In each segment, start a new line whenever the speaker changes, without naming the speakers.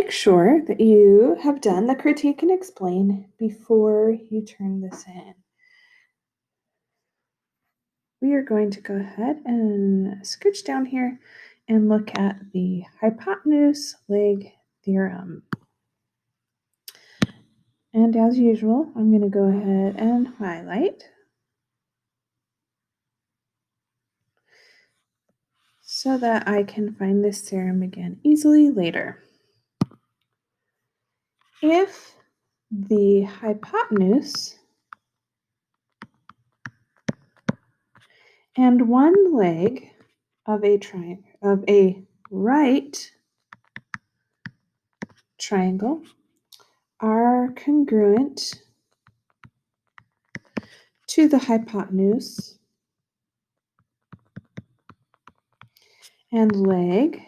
make sure that you have done the critique and explain before you turn this in. We are going to go ahead and scooch down here and look at the hypotenuse-leg theorem. And as usual, I'm going to go ahead and highlight so that I can find this theorem again easily later. If the hypotenuse and one leg of a right triangle are congruent to the hypotenuse and leg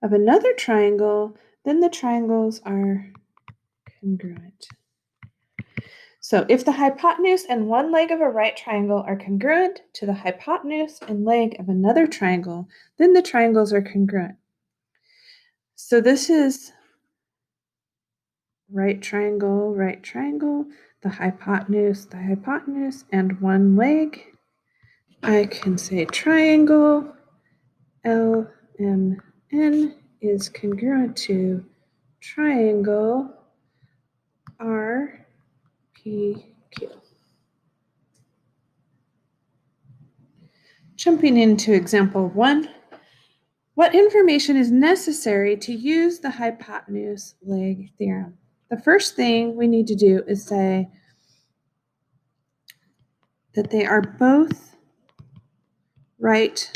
of another triangle, then the triangles are congruent. So if the hypotenuse and one leg of a right triangle are congruent to the hypotenuse and leg of another triangle, then the triangles are congruent. So this is right triangle, the hypotenuse, and one leg. I can say triangle LMN is congruent to triangle RPQ. Jumping into example 1, what information is necessary to use the hypotenuse-leg theorem? The first thing we need to do is say that they are both right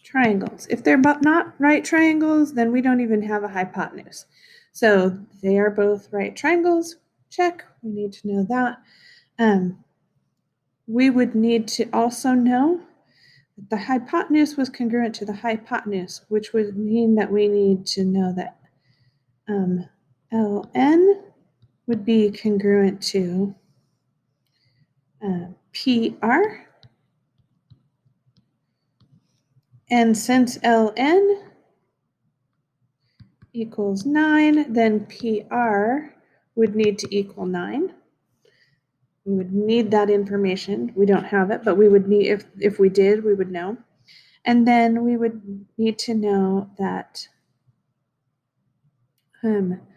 triangles. If they're not right triangles, then we don't even have a hypotenuse. So they are both right triangles. Check. We need to know that. We would need to also know that the hypotenuse was congruent to the hypotenuse, which would mean that we need to know that LN would be congruent to PR. And since LN equals 9, then PR would need to equal 9. We would need that information. We don't have it, but we would need, if we did, we would know. And then we would need to know that NM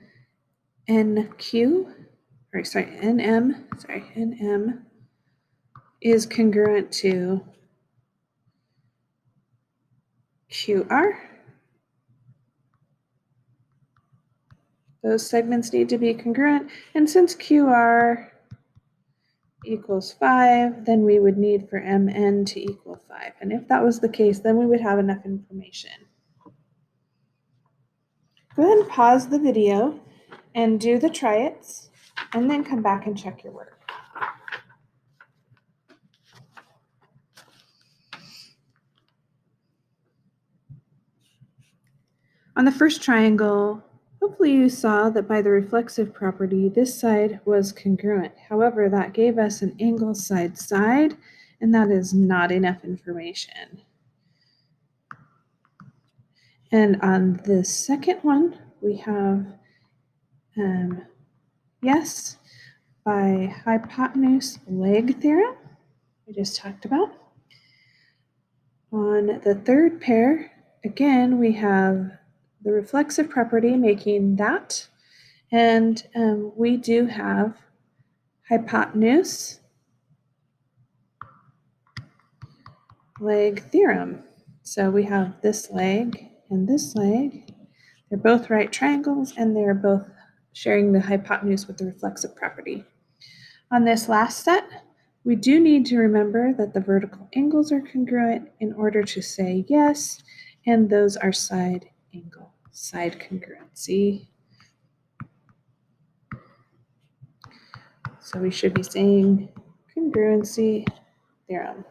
is congruent to QR. Those segments need to be congruent, and since QR equals 5, then we would need for MN to equal 5. And if that was the case, then we would have enough information. Go ahead and pause the video and do the try-its, and then come back and check your work. On the first triangle, hopefully you saw that by the reflexive property, this side was congruent. However, that gave us an angle side-side, and that is not enough information. And on the second one, we have yes, by hypotenuse-leg theorem, we just talked about. On the third pair, again, we have the reflexive property making that, and we do have hypotenuse leg theorem. So we have this leg and this leg. They're both right triangles, and they're both sharing the hypotenuse with the reflexive property. On this last set, we do need to remember that the vertical angles are congruent in order to say yes, and those are side congruency. So we should be saying congruency theorem.